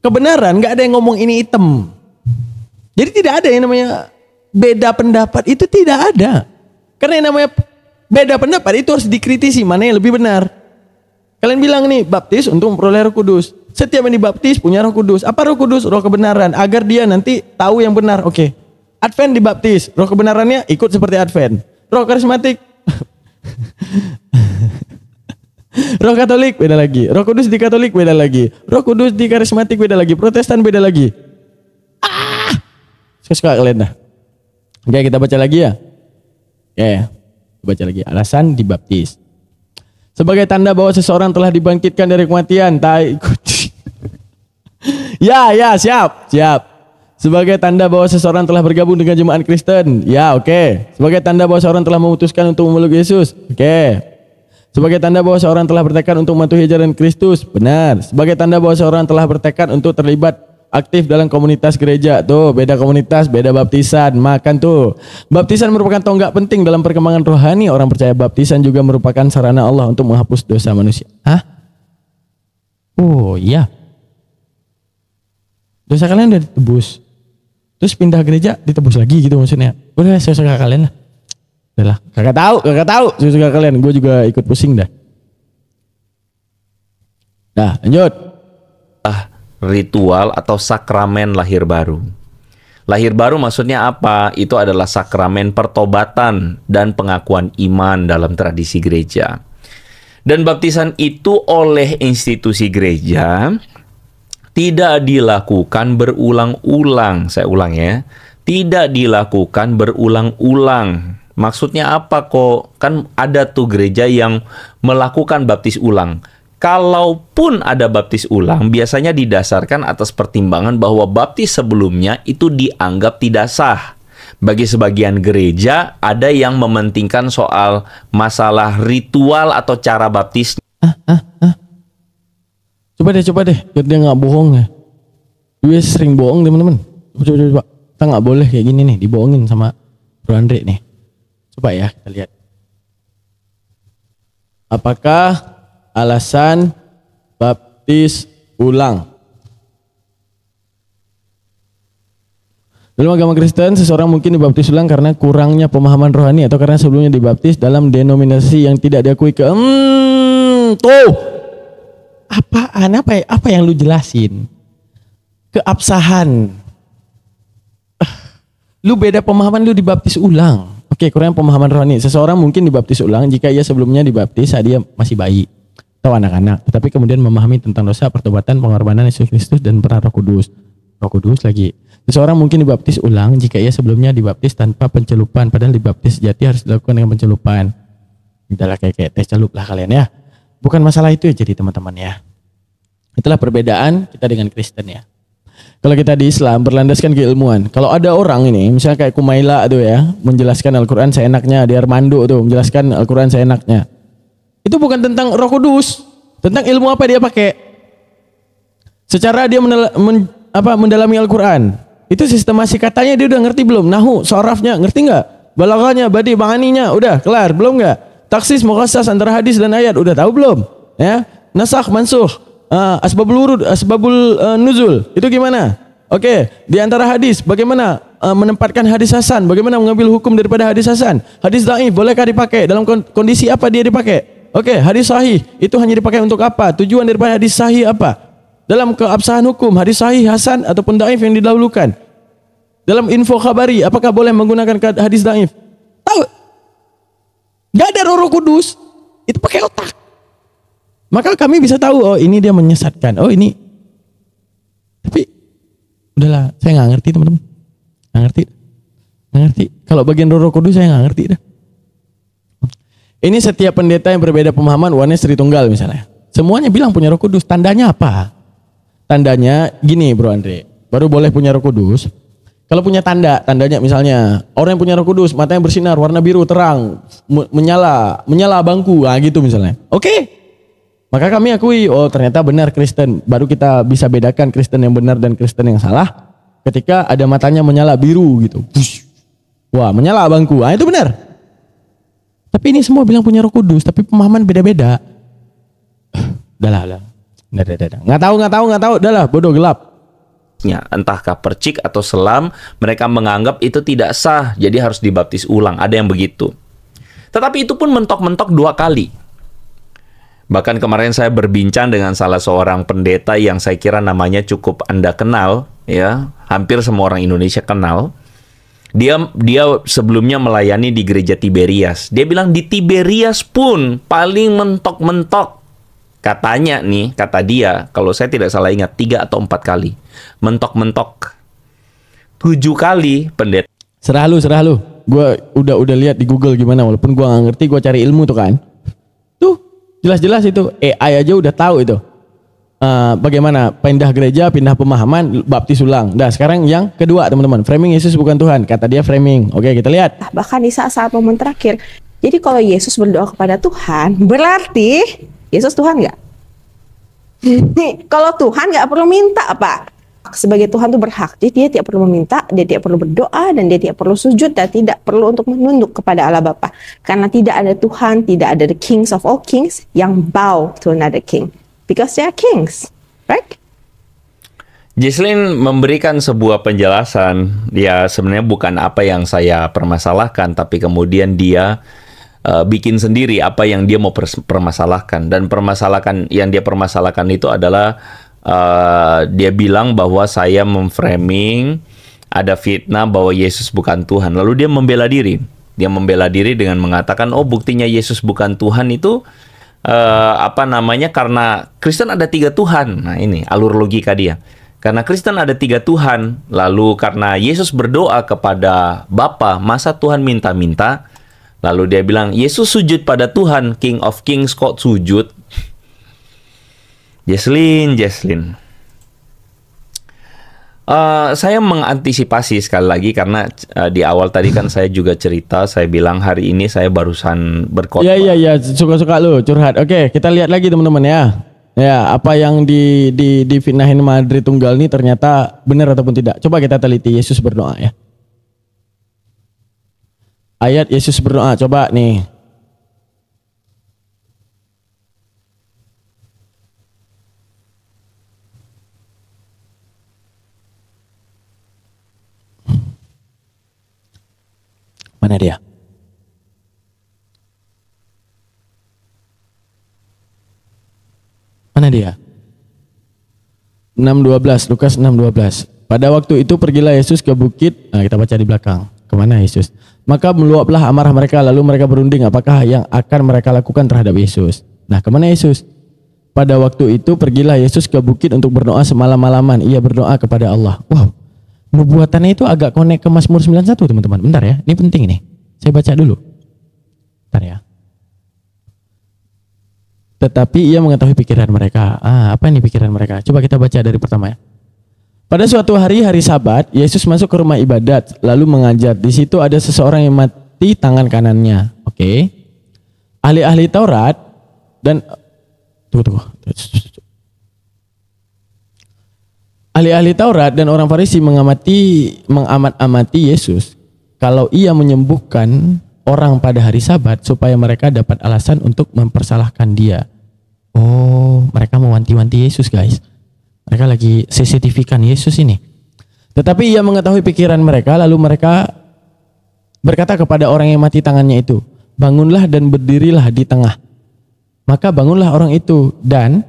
Kebenaran nggak ada yang ngomong ini hitam. Jadi tidak ada yang namanya beda pendapat, itu tidak ada. Karena yang namanya beda pendapat itu harus dikritisi mana yang lebih benar. Kalian bilang nih baptis untuk memperoleh Roh Kudus. Setiap yang dibaptis punya Roh Kudus. Apa Roh Kudus? Roh kebenaran. Agar dia nanti tahu yang benar. Oke. Advent dibaptis. Roh kebenarannya ikut seperti Advent. Roh karismatik. Roh Katolik beda lagi. Roh Kudus di Katolik beda lagi. Roh Kudus di karismatik beda lagi. Protestan beda lagi. Suka kalian dah. Oke, kita baca lagi ya. Oke. Baca lagi. Alasan dibaptis. Sebagai tanda bahwa seseorang telah dibangkitkan dari kematian, tak ikut. Ya, siap. Sebagai tanda bahwa seseorang telah bergabung dengan jemaat Kristen. Ya, oke. Sebagai tanda bahwa seseorang telah memutuskan untuk memeluk Yesus. Oke. Sebagai tanda bahwa seseorang telah bertekad untuk mematuhi ajaran Kristus. Benar. Sebagai tanda bahwa seseorang telah bertekad untuk terlibat aktif dalam komunitas gereja. Tuh, beda komunitas, beda baptisan. Makan tuh. Baptisan merupakan tonggak penting dalam perkembangan rohani. Orang percaya baptisan juga merupakan sarana Allah untuk menghapus dosa manusia. Hah? Oh iya. Dosa kalian udah ditebus. Terus pindah gereja ditebus lagi gitu maksudnya. Udah, saya suka kalian lah. Udahlah, kagak tahu. Saya suka kalian. Gue juga ikut pusing dah. Nah, lanjut. Ritual atau sakramen lahir baru. Lahir baru maksudnya apa? Itu adalah sakramen pertobatan dan pengakuan iman dalam tradisi gereja. Dan baptisan itu oleh institusi gereja tidak dilakukan berulang-ulang. Saya ulang ya. Tidak dilakukan berulang-ulang. Maksudnya apa kok? Kan ada tuh gereja yang melakukan baptis ulang. Kalaupun ada baptis ulang, biasanya didasarkan atas pertimbangan bahwa baptis sebelumnya itu dianggap tidak sah. Bagi sebagian gereja, ada yang mementingkan soal masalah ritual atau cara baptis. Coba deh, biar dia nggak bohong ya. Dia sering bohong teman-teman. Coba. Kita nggak boleh kayak gini nih, dibohongin sama Bro Andre nih. Coba ya, kita lihat. Apakah alasan baptis ulang? Dalam agama Kristen, seseorang mungkin dibaptis ulang karena kurangnya pemahaman rohani atau karena sebelumnya dibaptis dalam denominasi yang tidak diakui tuh. Apa yang lu jelasin? Keabsahan. Lu beda pemahaman, lu dibaptis ulang. Oke, kurang pemahaman rohani. Seseorang mungkin dibaptis ulang jika ia sebelumnya dibaptis saat dia masih bayi atau anak-anak, tetapi kemudian memahami tentang dosa, pertobatan, pengorbanan Yesus Kristus dan peran Roh Kudus. Roh Kudus lagi. Seseorang mungkin dibaptis ulang jika ia sebelumnya dibaptis tanpa pencelupan, padahal dibaptis sejati harus dilakukan dengan pencelupan. Itulah kayak tes celup lah kalian ya. Bukan masalah itu ya jadi teman-teman ya. Itulah perbedaan kita dengan Kristen ya. Kalau kita di Islam berlandaskan keilmuan. Kalau ada orang ini, misalnya kayak Kumaila tuh ya, menjelaskan Al-Quran seenaknya, di Armando tuh menjelaskan Al-Quran seenaknya. Itu bukan tentang Roh Kudus, tentang ilmu apa dia pakai. Secara dia mendalami Al-Quran, itu sistemasi katanya dia udah ngerti belum? Nahu, sorafnya ngerti nggak? Balaghahnya, badi, ba'aninya, udah kelar belum nggak? Taksis, muqassas antara hadis dan ayat udah tahu belum? Ya, nasakh, mansukh, asbabul wurud, asbabul nuzul, itu gimana? Oke, di antara hadis bagaimana menempatkan hadis hasan? Bagaimana mengambil hukum daripada hadis hasan? Hadis dhaif bolehkah dipakai? Dalam kondisi apa dia dipakai? Oke, hadis sahih itu hanya dipakai untuk apa? Tujuan daripada hadis sahih apa? Dalam keabsahan hukum, hadis sahih, hasan ataupun dhaif yang didahulukan. Dalam info khabari, apakah boleh menggunakan hadis dhaif? Tahu? Gak ada Roh Kudus, itu pakai otak. Maka kami bisa tahu, oh ini dia menyesatkan, oh ini. Tapi udahlah, saya nggak ngerti teman-teman, nggak ngerti. Kalau bagian Roh Kudus saya nggak ngerti dah. Ini setiap pendeta yang berbeda pemahaman, Oneness Tritunggal misalnya, semuanya bilang punya Roh Kudus. Tandanya apa? Tandanya gini Bro Andre, baru boleh punya Roh Kudus kalau punya tandanya misalnya orang yang punya Roh Kudus, matanya bersinar, warna biru terang, menyala bangku, gitu misalnya. Oke. Maka kami akui, oh ternyata benar Kristen. Baru kita bisa bedakan Kristen yang benar dan Kristen yang salah. ketika ada matanya menyala biru gitu. Bush. Wah, menyala abangku. Ah, itu benar. Tapi ini semua bilang punya Roh Kudus, tapi pemahaman beda-beda. Udah. Nggak tahu. Udahlah, bodoh gelap. Ya, entahkah percik atau selam, mereka menganggap itu tidak sah, jadi harus dibaptis ulang. Ada yang begitu. Tetapi itu pun mentok-mentok 2 kali. Bahkan kemarin saya berbincang dengan salah seorang pendeta yang saya kira namanya cukup Anda kenal, ya, hampir semua orang Indonesia kenal. Dia sebelumnya melayani di gereja Tiberias. Dia bilang di Tiberias pun paling mentok-mentok. Katanya nih, kata dia, kalau saya tidak salah ingat, 3 atau 4 kali. Mentok-mentok. 7 kali pendeta. Serah lu. Gue udah lihat di Google gimana, walaupun gue nggak ngerti, gue cari ilmu tuh kan. Tuh, jelas-jelas itu. AI aja udah tahu itu. Bagaimana pindah gereja, pindah pemahaman, baptis ulang. Nah, sekarang yang kedua teman-teman, framing Yesus bukan Tuhan. Kata dia framing. Oke, kita lihat. Bahkan di saat-saat momen terakhir. Jadi kalau Yesus berdoa kepada Tuhan, berarti Yesus Tuhan nggak? Kalau Tuhan nggak perlu minta apa? Sebagai Tuhan tuh berhak. Jadi dia tidak perlu meminta, dia tidak perlu berdoa, dan dia tidak perlu sujud, dan tidak perlu untuk menunduk kepada Allah Bapa. Karena tidak ada Tuhan, tidak ada the kings of all kings yang bow to another king. Because they are kings, right? Jesslyn memberikan sebuah penjelasan. Ya, sebenarnya bukan apa yang saya permasalahkan, tapi kemudian dia bikin sendiri apa yang dia mau permasalahkan. Dan permasalahan yang dia permasalahkan itu adalah dia bilang bahwa saya memframing ada fitnah bahwa Yesus bukan Tuhan. Lalu dia membela diri. Dia membela diri dengan mengatakan, oh, buktinya Yesus bukan Tuhan itu karena Kristen ada 3 Tuhan. Nah, ini alur logika dia. Karena Kristen ada 3 Tuhan, lalu karena Yesus berdoa kepada Bapa, masa Tuhan minta-minta? Lalu dia bilang, Yesus sujud pada Tuhan, King of Kings kok sujud? Jesslyn. Saya mengantisipasi sekali lagi karena di awal tadi kan saya juga cerita, saya bilang hari ini saya barusan berkhotbah. Iya, suka-suka lu curhat. Oke, kita lihat lagi teman-teman ya. Ya, apa yang difitnahin Madrid Tunggal ini ternyata benar ataupun tidak. Coba kita teliti Yesus berdoa ya. Ayat Yesus berdoa, coba nih. Mana dia? Mana dia? 6:12, Lukas 6:12. Pada waktu itu pergilah Yesus ke bukit. Nah, kita baca di belakang. Kemana Yesus? Maka meluaplah amarah mereka, lalu mereka berunding apakah yang akan mereka lakukan terhadap Yesus. Nah, kemana Yesus? Pada waktu itu pergilah Yesus ke bukit untuk berdoa semalam-malaman. Ia berdoa kepada Allah. Wow, nubuatannya itu agak connect ke Mazmur 91 teman-teman. Bentar ya, ini penting nih. Saya baca dulu. Bentar ya. Tetapi ia mengetahui pikiran mereka. Apa ini pikiran mereka? Coba kita baca dari pertama ya. Pada suatu hari Sabat, Yesus masuk ke rumah ibadat lalu mengajar. Di situ ada seseorang yang mati tangan kanannya. Oke. Ahli-ahli Taurat dan ahli-ahli Taurat dan orang Farisi mengamat-amati Yesus kalau ia menyembuhkan orang pada hari Sabat supaya mereka dapat alasan untuk mempersalahkan dia. Oh, mereka mewanti-wanti Yesus, guys. Mereka lagi CCTV-kan Yesus ini. Tetapi ia mengetahui pikiran mereka, lalu mereka berkata kepada orang yang mati tangannya itu, bangunlah dan berdirilah di tengah. Maka bangunlah orang itu dan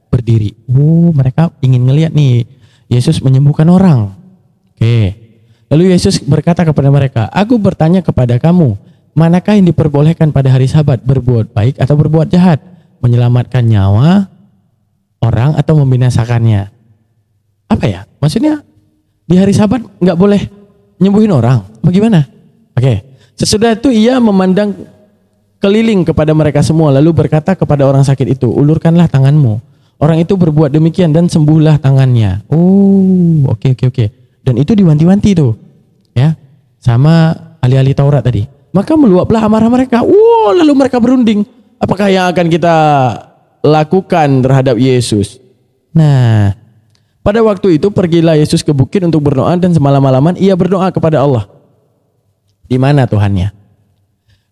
berdiri. Oh, mereka ingin ngelihat nih Yesus menyembuhkan orang. Oke. Lalu Yesus berkata kepada mereka, aku bertanya kepada kamu, manakah yang diperbolehkan pada hari Sabat, berbuat baik atau berbuat jahat, menyelamatkan nyawa orang atau membinasakannya? Apa ya? Maksudnya di hari Sabat nggak boleh nyembuhin orang? Bagaimana? Oke. Sesudah itu ia memandang keliling kepada mereka semua lalu berkata kepada orang sakit itu, ulurkanlah tanganmu. Orang itu berbuat demikian dan sembuhlah tangannya. Oh, oke. Dan itu diwanti-wanti tuh, ya, sama ahli-ahli Taurat tadi. Maka meluaplah amarah mereka. Wow, lalu mereka berunding. Apakah yang akan kita lakukan terhadap Yesus? Nah, Pada waktu itu pergilah Yesus ke bukit untuk berdoa dan semalam-malaman ia berdoa kepada Allah. Di mana Tuhannya?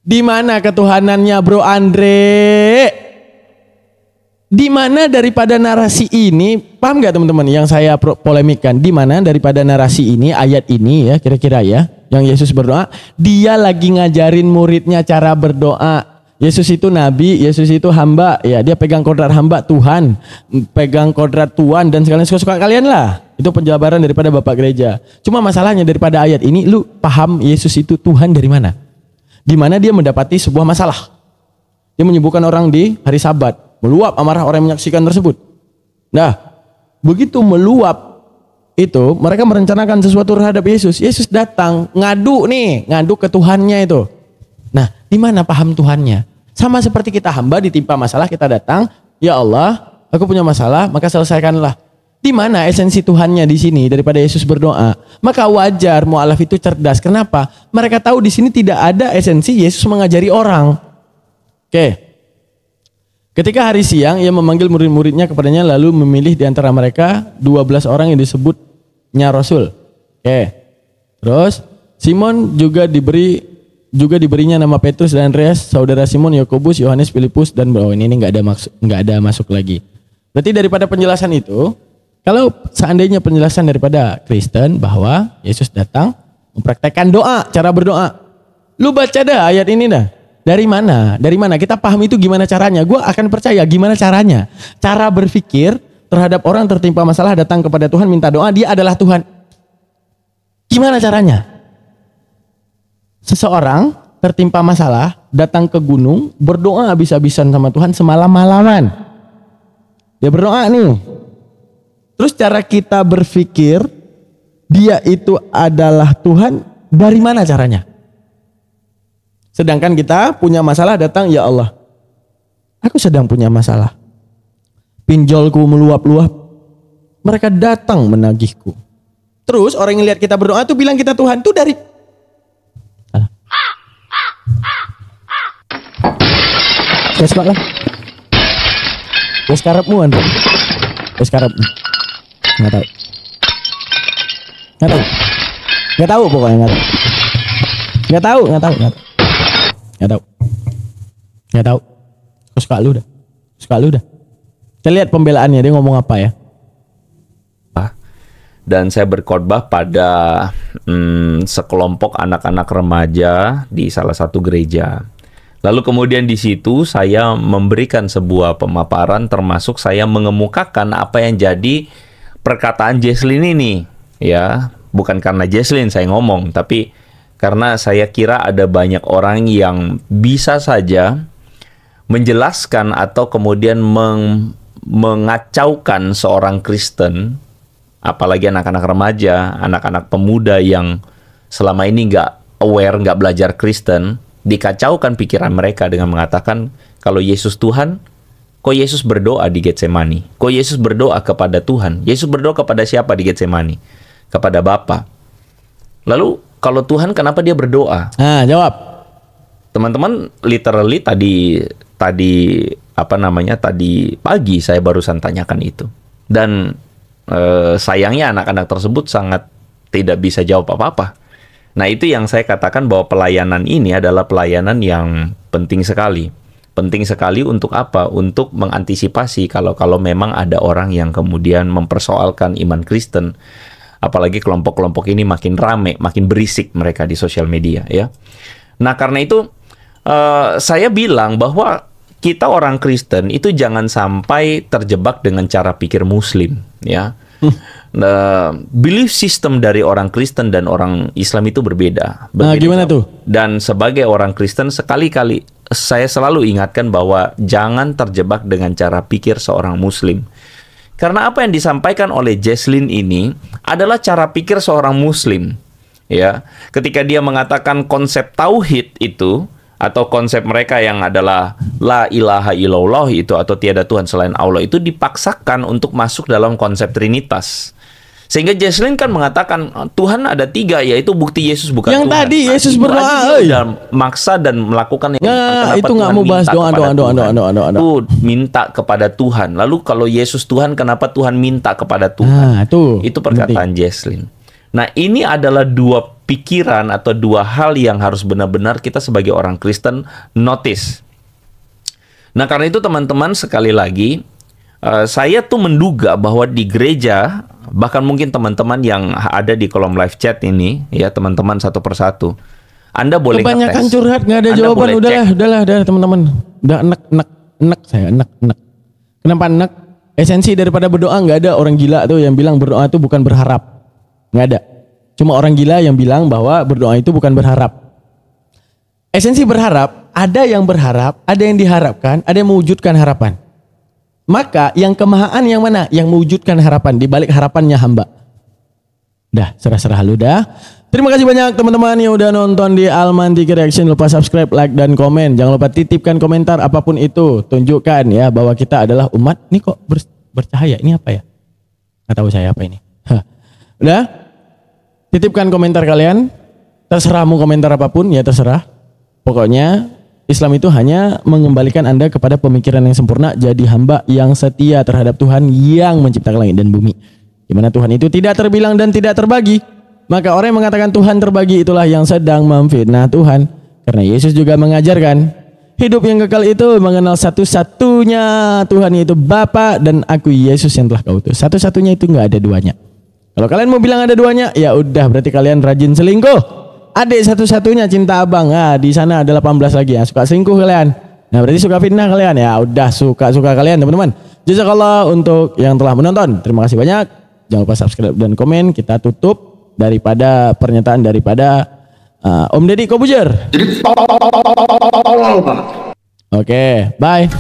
Di mana ketuhanannya, Bro Andre? Di mana daripada narasi ini, paham nggak teman-teman yang saya polemikkan? Di mana daripada narasi ini, ayat ini ya kira-kira ya, yang Yesus berdoa, dia lagi ngajarin muridnya cara berdoa. Yesus itu nabi, Yesus itu hamba, ya dia pegang kodrat hamba Tuhan, pegang kodrat Tuhan dan sekalian suka-suka kalian lah. Itu penjabaran daripada Bapak Gereja. Cuma masalahnya daripada ayat ini, lu paham Yesus itu Tuhan dari mana? Di mana dia mendapati sebuah masalah. Dia menyembuhkan orang di hari Sabat, meluap amarah orang yang menyaksikan tersebut. Nah, begitu meluap itu, mereka merencanakan sesuatu terhadap Yesus. Yesus datang, ngadu ke Tuhannya itu. Nah, di mana paham Tuhannya? Sama seperti kita hamba ditimpa masalah, kita datang, ya Allah, aku punya masalah, maka selesaikanlah. Di mana esensi Tuhannya di sini daripada Yesus berdoa? Maka wajar mu'alaf itu cerdas. Kenapa? Mereka tahu di sini tidak ada esensi Yesus mengajari orang. Oke. Ketika hari siang, ia memanggil murid-muridnya kepadanya lalu memilih di antara mereka 12 orang yang disebutnya Rasul. Oke. Terus Simon juga diberinya nama Petrus dan Andreas, saudara Simon, Yakobus, Yohanes, Filipus dan ini nggak ada masuk lagi. Berarti daripada penjelasan itu, kalau seandainya penjelasan daripada Kristen bahwa Yesus datang mempraktekkan doa, cara berdoa. Lu baca dah ayat ini dah. Dari mana? Dari mana? Kita paham itu gimana caranya? Gue akan percaya gimana caranya. Cara berpikir terhadap orang tertimpa masalah datang kepada Tuhan minta doa, dia adalah Tuhan. Gimana caranya? Seseorang tertimpa masalah, datang ke gunung, berdoa habis-habisan sama Tuhan semalam-malaman. Dia berdoa nih. Terus cara kita berpikir, dia itu adalah Tuhan, dari mana caranya? Sedangkan kita punya masalah datang, ya Allah, aku sedang punya masalah. Pinjolku meluap-luap, mereka datang menagihku. Terus orang yang lihat kita berdoa tuh bilang kita Tuhan, tuh dari wes kok lah. Wes karepmu Andre. Wes karepmu. Enggak tahu pokoknya enggak tahu. Suka lu dah. Kita lihat pembelaannya, dia ngomong apa ya. Dan saya berkhotbah pada sekelompok anak-anak remaja di salah satu gereja. Lalu kemudian di situ saya memberikan sebuah pemaparan, termasuk saya mengemukakan apa yang jadi perkataan Jesslyn ini. Ya, bukan karena Jesslyn saya ngomong, tapi karena saya kira ada banyak orang yang bisa saja menjelaskan atau kemudian mengacaukan seorang Kristen, apalagi anak-anak remaja, anak-anak pemuda yang selama ini nggak aware, nggak belajar Kristen, dikacaukan pikiran mereka dengan mengatakan kalau Yesus Tuhan, kok Yesus berdoa di Getsemani? Kok Yesus berdoa kepada Tuhan? Yesus berdoa kepada siapa di Getsemani? Kepada Bapa. Lalu kalau Tuhan kenapa dia berdoa? Nah, jawab. Teman-teman, literally tadi pagi saya barusan tanyakan itu. Dan sayangnya anak-anak tersebut sangat tidak bisa jawab apa-apa. Nah, itu yang saya katakan bahwa pelayanan ini adalah pelayanan yang penting sekali. Penting sekali untuk apa? Untuk mengantisipasi kalau memang ada orang yang kemudian mempersoalkan iman Kristen. Apalagi kelompok-kelompok ini makin rame, makin berisik mereka di sosial media, ya. Nah, karena itu saya bilang bahwa kita orang Kristen itu jangan sampai terjebak dengan cara pikir Muslim, ya. Belief system dari orang Kristen dan orang Islam itu berbeda. Nah, gimana tuh? Dan sebagai orang Kristen sekali-kali saya selalu ingatkan bahwa jangan terjebak dengan cara pikir seorang Muslim. Karena apa yang disampaikan oleh Jesslyn ini adalah cara pikir seorang Muslim. Ya, ketika dia mengatakan konsep tauhid itu atau konsep mereka yang adalah la ilaha illallah itu atau tiada Tuhan selain Allah itu dipaksakan untuk masuk dalam konsep trinitas. Sehingga Jesslyn kan mengatakan Tuhan ada 3, yaitu bukti Yesus bukan Yang Tuhan. tadi Yesus berdoa, Dia maksa dan melakukan yang Nah, itu nggak Tuhan mau bahas minta doa. Tuh minta kepada Tuhan. Lalu kalau Yesus Tuhan, kenapa Tuhan minta kepada Tuhan? Nah, itu perkataan Jesslyn. Nah, ini adalah 2 pikiran atau 2 hal yang harus benar-benar kita sebagai orang Kristen notice. Nah, karena itu teman-teman, sekali lagi saya tuh menduga bahwa di gereja, bahkan mungkin teman-teman yang ada di kolom live chat ini, ya teman-teman satu persatu, Anda boleh kebanyakan ngetes. curhat, nggak ada Anda jawaban. boleh cek. Udahlah teman-teman. Udah enek saya enek. Kenapa enek? Esensi daripada berdoa nggak ada. Orang gila tuh yang bilang berdoa itu bukan berharap. Nggak ada. Cuma orang gila yang bilang bahwa berdoa itu bukan berharap. Esensi berharap, ada yang berharap, ada yang diharapkan, ada yang mewujudkan harapan. Maka yang kemahaan yang mana? Yang mewujudkan harapan, di balik harapannya hamba. Dah, serah-serah lu dah. Terima kasih banyak teman-teman yang udah nonton di Almantik Reaction. Lupa subscribe, like, dan komen. Jangan lupa titipkan komentar apapun itu. Tunjukkan ya bahwa kita adalah umat. Ini kok bercahaya, ini apa ya? Nggak tahu saya apa ini. Udah? Titipkan komentar kalian. Terserah mau komentar apapun, ya terserah. Pokoknya Islam itu hanya mengembalikan Anda kepada pemikiran yang sempurna, jadi hamba yang setia terhadap Tuhan yang menciptakan langit dan bumi. Di mana Tuhan itu tidak terbilang dan tidak terbagi. Maka orang yang mengatakan Tuhan terbagi itulah yang sedang memfitnah Tuhan. Karena Yesus juga mengajarkan hidup yang kekal itu mengenal satu-satunya Tuhan, yaitu Bapa, dan aku Yesus yang telah kau utus. Satu-satunya itu nggak ada duanya. Kalau kalian mau bilang ada duanya, ya udah berarti kalian rajin selingkuh. Adik satu-satunya cinta abang. Di sana ada 18 lagi yang suka selingkuh kalian. Nah, berarti suka fitnah kalian. Ya udah, suka-suka kalian teman-teman. Jazakallah untuk yang telah menonton. Terima kasih banyak. Jangan lupa subscribe dan komen. Kita tutup daripada pernyataan daripada Om Deddy Kobuzer. Oke, bye.